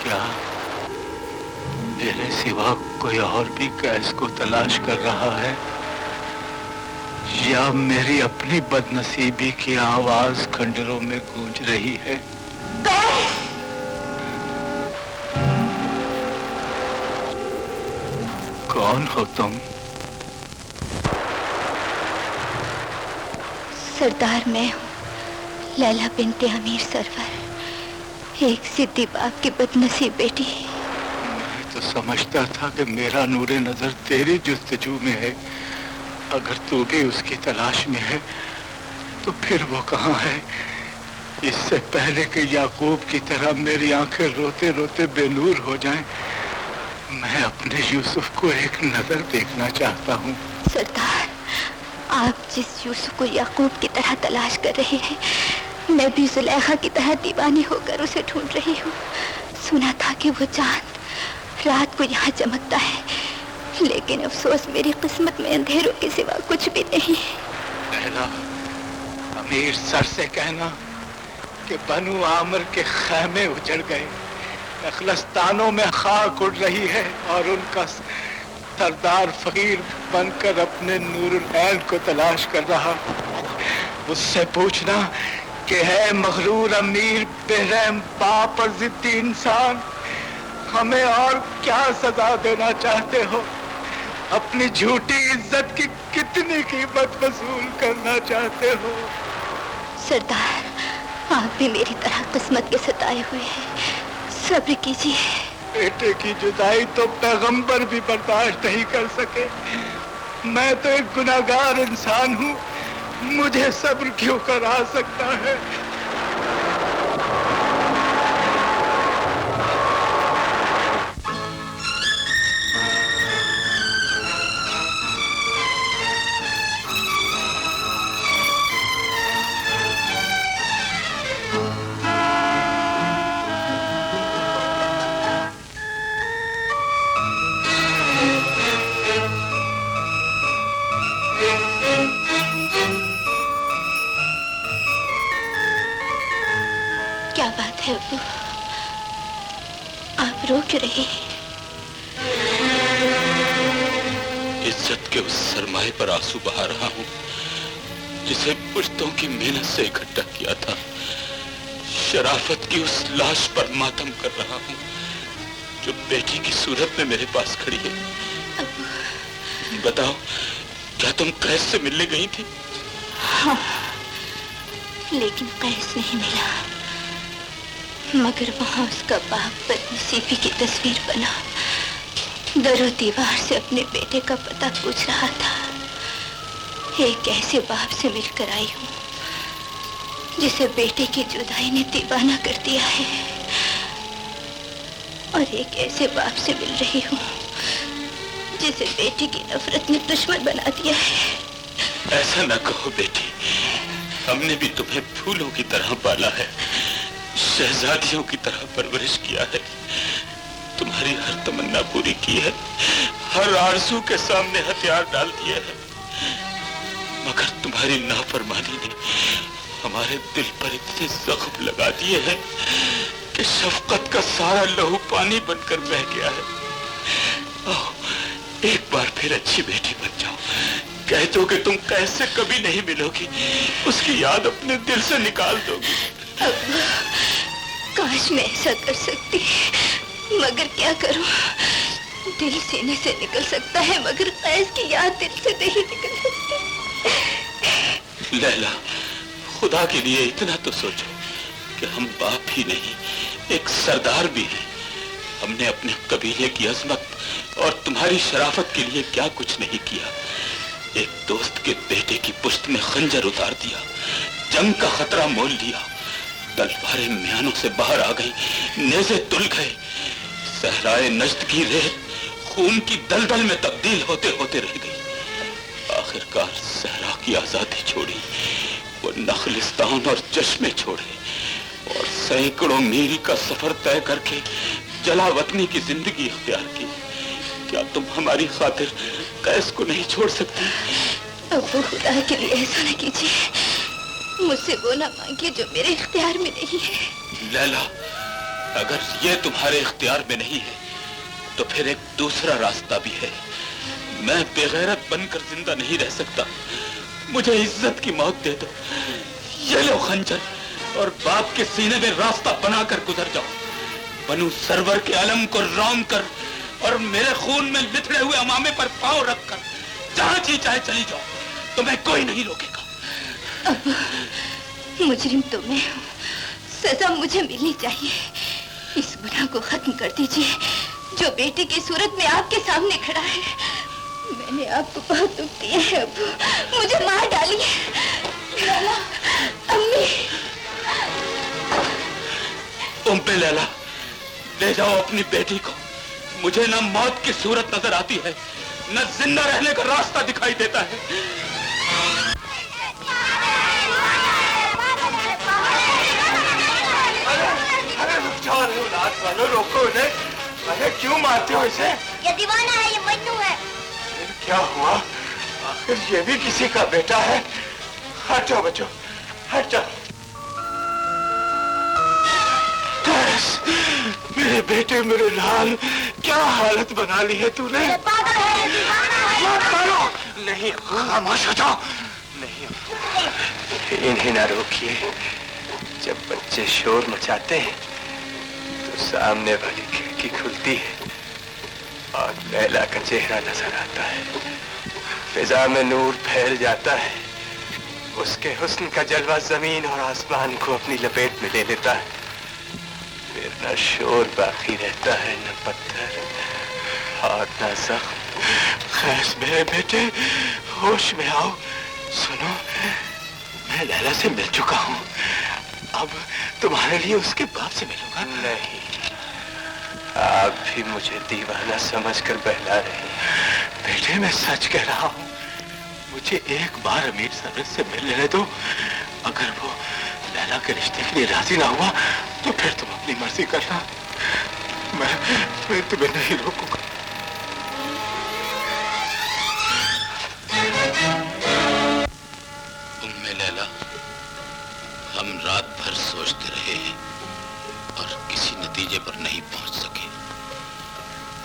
क्या मेरे सिवा कोई और भी कैस को तलाश कर रहा है, या मेरी अपनी बदनसीबी की आवाज खंडरों में गूंज रही है? कौन हो तुम? सरदार, मैं हूँ लैला बिन्ते अमीर सरवर, एक सिद्दी बाप की बदनसीब बेटी। मैं तो समझता था कि मेरा नूरे नजर तेरी जुस्तजू में है। अगर तू भी उसकी तलाश में है तो फिर वो कहाँ है? इससे पहले कि याकूब की तरह मेरी आंखें रोते रोते बेनूर हो जाएं, मैं अपने यूसुफ को एक नजर देखना चाहता हूँ। सरदार, आप जिस यूसुफ को याकूब की तरह तलाश कर रहे हैं, मैं भी जुलेखा की तरह दीवानी होकर उसे ढूंढ रही हूँ। सुना था कि वो चांद रात को यहाँ चमकता है, लेकिन अफसोस मेरी किस्मत में अंधेरों के सिवा कुछ भी नहीं। लैला, अमीर सर से कहना कि बनु आमिर के खैमे उजड़ गए, नखलस्तानों में खाक उड़ रही है और उनका सरदार फकीर बनकर अपने नूरुल ऐन को तलाश कर रहा। उससे पूछना कि है मगरूर अमीर बेरहम बाप और जिद्दी इंसान, हमें और क्या सजा देना चाहते हो? अपनी झूठी इज्जत की कितनी कीमत वसूल करना चाहते हो? सरदार, आप भी मेरी तरह किस्मत के सताए हुए हैं, सब्र कीजिए। बेटे की जुदाई तो पैगंबर भी बर्दाश्त नहीं कर सके। मैं तो एक गुनाहगार इंसान हूँ, मुझे सब्र क्यों करा सकता है? क्या बात है अब्बू, आप रो क्यों रहे हैं? इज्जत के उस सरमाए पर आंसू बहा रहा हूँ जिसे पुश्तों की मेहनत से इकट्ठा किया था। शराफत की उस लाश पर मातम कर रहा हूँ जो बेटी की सूरत में मेरे पास खड़ी है। अब्बू, बताओ, क्या तुम कैस से मिलने गई थी? हाँ, लेकिन कैस नहीं मिला, मगर वहां उसका बाप बदनसीबी की तस्वीर बना दरो दीवार से अपने बेटे का पता पूछ रहा था। एक ऐसे बाप से मिलकर आई हूँ जिसे बेटे की जुदाई ने दीवाना कर दिया है, और एक ऐसे बाप से मिल रही हूँ जिसे बेटी की नफरत ने दुश्मन बना दिया है। ऐसा न कहो बेटी, हमने भी तुम्हें फूलों की तरह पाला है, शहजादियों की तरह परवरिश किया है, तुम्हारी हर तमन्ना पूरी की है, हर आरज़ू के सामने हथियार डाल दिए हैं, मगर तुम्हारी नाफरमानी ने हमारे दिल पर इतने जख्म लगा दिए हैं कि शफकत का सारा लहू पानी बनकर बह गया है। आओ, एक बार फिर अच्छी बेटी बन जाओ, कह दो कि तुम कैसे कभी नहीं मिलोगी, उसकी याद अपने दिल से निकाल दोगी। अब्बू, काश मैं ऐसा कर सकती, मगर क्या करूं? दिल सीने से निकल सकता है, मगर कैस की याद दिल से नहीं निकल सकती। लैला, खुदा के लिए इतना तो सोचो कि हम बाप ही नहीं, एक सरदार भी हैं। हमने अपने कबीले की अजमत और तुम्हारी शराफत के लिए क्या कुछ नहीं किया। एक दोस्त के बेटे की पुश्त में खंजर उतार दिया, जंग का खतरा मोल लिया, तलवारें म्यानों से बाहर आ गई, नेज़े तुल गए, सहराए नज्द की रेत खून की दलदल में तब्दील होते होते रह गई। आखिरकार सहरा की आजादी छोड़ी, वो नखलिस्तान और चश्मे छोड़े और सैकड़ों मील का सफर तय करके जलावतनी की जिंदगी इख्तियार की। क्या तुम हमारी खातिर कैस को नहीं छोड़ सकती? अब्बू, खुदा के लिए ऐसा न कीजिए, मुझसे वो ना मांगिए जो मेरे इख्तियार में नहीं है। लैला, اگر یہ تمہارے اختیار میں نہیں ہے تو پھر ایک دوسرا راستہ بھی ہے. میں بے غیرت بن کر زندہ نہیں رہ سکتا. مجھے عزت کی موت دے دو. یہ لو خنجر اور باپ کے سینے میں راستہ بنا کر گزر جاؤ. بنو سرور کے علم کو رون کر اور میرے خون میں لتڑے ہوئے امامے پر پاؤں رکھ کر جہاں جی چاہے چلی جاؤ. تمہیں کوئی نہیں روکے گا. ابا، مجرم تو میں ہوں، سزا مجھے ملنی چاہیے. اس گناہ کو ختم کر دیجیے جو بیٹے کی صورت میں آپ کے سامنے کھڑا ہے. میں نے آپ کو بہت دکھ دیا ہے ابو، مجھے مار ڈالیے. لالا، امی. ام پہ لیلا، لے جاؤ اپنی بیٹی کو. مجھے نہ موت کی صورت نظر آتی ہے نہ زندہ رہنے کا راستہ دکھائی دیتا ہے. روکو انہیں. ارے کیوں مارتے ہو اسے؟ یہ دیوانہ ہے، یہ مجنون ہے. کیا ہوا؟ آخر یہ بھی کسی کا بیٹا ہے. ہٹ جاؤ بچوں، ہٹ جاؤ. میرے بیٹے، میرے لال، کیا حالت بنا لی ہے تو نے؟ پاگل ہے، دیوانہ ہے. نہیں، خاموش ہو جاؤ. نہیں، انہیں نہ روکیے. جب بچے شور مچاتے ہیں تو سامنے والی کھڑکی کھلتی ہے اور لیلا کا چہرہ نظر آتا ہے. فضا میں نور پھیل جاتا ہے. اس کے حسن کا جلوہ زمین اور آسمان کو اپنی لپیٹ میں لے لیتا ہے. پھر نہ شور باقی رہتا ہے، نہ پتھر اور نہ زخم. خیس میرے بیٹے، ہوش میں آؤ. سنو، میں لیلا سے مل چکا ہوں. اب تمہارے لیے اس کے باپ سے ملوں گا. نہیں، آپ بھی مجھے دیوانہ سمجھ کر بہلا رہے ہیں. بیٹے، میں سچ کہہ رہا ہوں. مجھے ایک بار امیر سرور سے مل لینے دو. اگر وہ لیلا کے رشتے کے لیے راضی نہ ہوا تو پھر تم اپنی مرضی کرنا. میں تمہیں نہیں روکوں گا. ام لیلا، ہم رات بھر سوچتے رہے ہیں اور کسی نتیجے پر نہیں پہنچ سکے.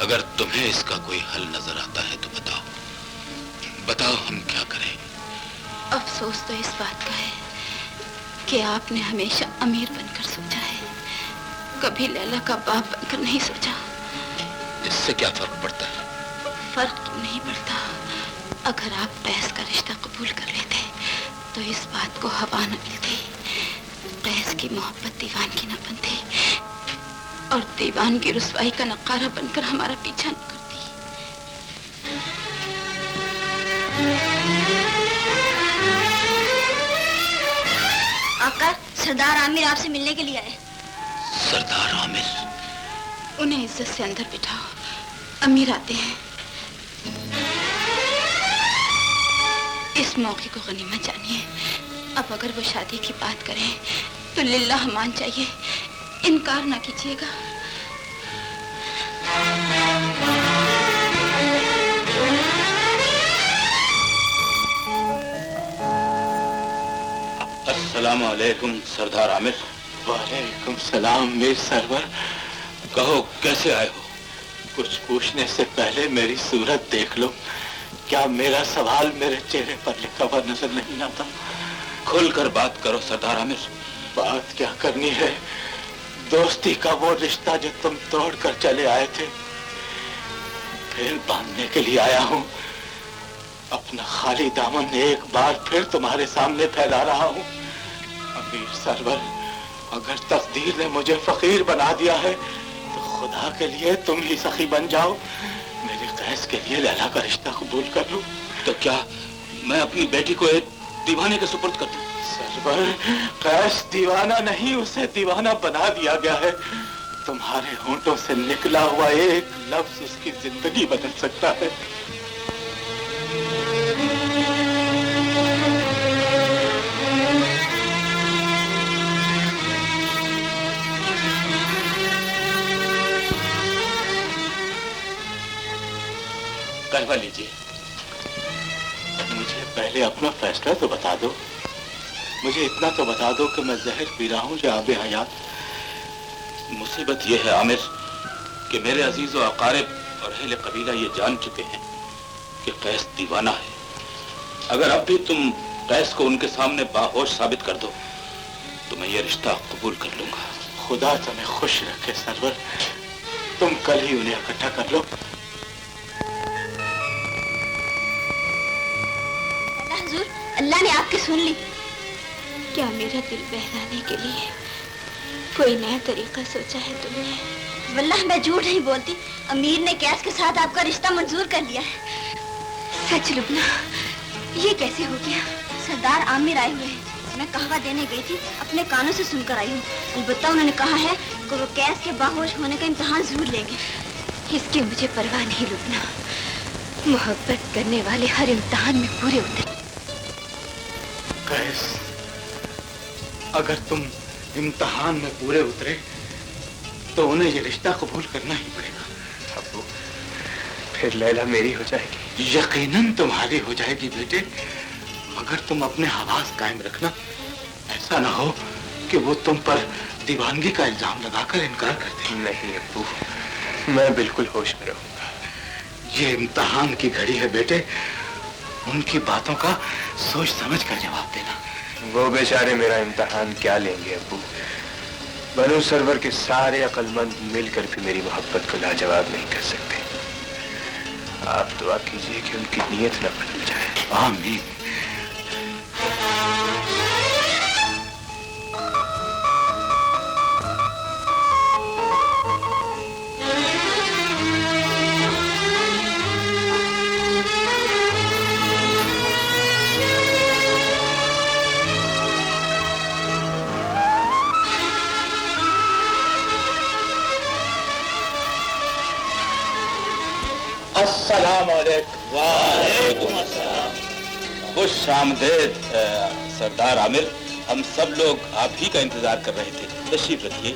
اگر تمہیں اس کا کوئی حل نظر آتا ہے تو بتاؤ ہم کیا کریں. افسوس تو اس بات کا ہے کہ آپ نے ہمیشہ امیر بن کر سوچا ہے، کبھی لیلا کا باپ بن کر نہیں سوچا. اس سے کیا فرق پڑتا ہے؟ فرق کیوں نہیں پڑتا؟ اگر آپ قیس کا رشتہ قبول کر لیتے تو اس بات کو ہوا نہ ملتی. قیس کی محبت دیوان کی نہ بنتی اور دیوان کی رسوائی کا نقارہ بن کر ہمارا پیچھا نہ کرتی. آقا، سردار عامر آپ سے ملنے کے لیے آئے. سردار عامر؟ انہیں عزت سے اندر بٹھاؤ، امیر آتے ہیں. اس موقع کو غنیمت جانیے. اب اگر وہ شادی کی بات کریں تو للہ مان چاہیے، انکار نہ کیجیے گا. السلام علیکم سردار عامر. وعلیکم السلام میر سرور. کہو کیسے آئے ہو؟ کچھ پوچھنے سے پہلے میری صورت دیکھ لو. کیا میرا سوال میرے چہرے پر لکھا ہوا نظر نہیں آتا؟ کھل کر بات کرو سردار عامر. بات کیا کرنی ہے؟ دوستی کا وہ رشتہ جو تم توڑ کر چلے آئے تھے، پھر باندھنے کے لیے آیا ہوں. اپنا خالی دامن ایک بار پھر تمہارے سامنے پھیلا رہا ہوں. امیر سرور، اگر تقدیر نے مجھے فقیر بنا دیا ہے تو خدا کے لیے تم ہی سخی بن جاؤ. میری قیس کے لیے لیلا کا رشتہ قبول کر لوں. تو کیا میں اپنی بیٹی کو ایک دیوانے کے سپرد کر دوں؟ سرور، قیس دیوانہ نہیں، اسے دیوانہ بنا دیا گیا ہے. تمہارے ہونٹوں سے نکلا ہوا ایک لفظ اس کی زندگی بدل سکتا ہے. کہوا لیجیے. مجھے پہلے اپنا فیصلہ تو بتا دو. مجھے اتنا تو بتا دو کہ میں زہر پی رہا ہوں یا آب حیات. मुसीबत ये है आमिर कि मेरे अजीज और अकारिब और अहले कबीला ये जान चुके हैं कि कैस दीवाना है। अगर अब भी तुम कैस को उनके सामने बाहोश साबित कर दो तो मैं ये रिश्ता कबूल कर लूंगा। खुदा तुम्हें खुश रखे सरवर, तुम कल ही उन्हें इकट्ठा कर लो। हुजूर, अल्लाह ने आपकी सुन ली। क्या मेरा दिल बहलाने के लिए कोई नया तरीका सोचा है तुमने? वल्लाह मैं झूठ नहीं बोलती, अमीर ने कैस के साथ आपका रिश्ता मंजूर कर लिया है। सच लुबना, ये कैसे हो गया? सरदार आमिर आए हुए हैं, मैं कहवा देने गई थी, अपने कानों से सुनकर आई हूँ। अलबत्ता उन्होंने कहा है कि वो कैस के बाहोश होने का इम्तिहान जरूर लेंगे। इसकी मुझे परवाह नहीं लुबना, मोहब्बत करने वाले हर इम्तिहान में पूरे उतरे। कैस, अगर तुम इम्तिहान में पूरे उतरे तो उन्हें ये रिश्ता कबूल करना ही पड़ेगा। अब्बू, फिर लैला मेरी हो जाएगी? यकीनन तुम्हारी हो जाएगी बेटे, मगर तुम अपने हवास कायम रखना। ऐसा ना हो कि वो तुम पर दीवानगी का इल्जाम लगाकर इनकार कर दे। नहीं अब्बू, मैं बिल्कुल होश में रहूंगा। ये इम्तिहान की घड़ी है बेटे, उनकी बातों का सोच समझ कर जवाब देना। वो बेचारे मेरा इम्तिहान क्या लेंगे अब्बू? बनु सरवर के सारे अक्लमंद मिलकर भी मेरी मोहब्बत को लाजवाब नहीं कर सकते। आप दुआ कीजिए कि उनकी नीयत न बदल जाए। आमीन। वालेकुम अस्सलाम। खुश आमदेद सरदार आमिर, हम सब लोग आप ही का इंतजार कर रहे थे। तशरीफ रखिए।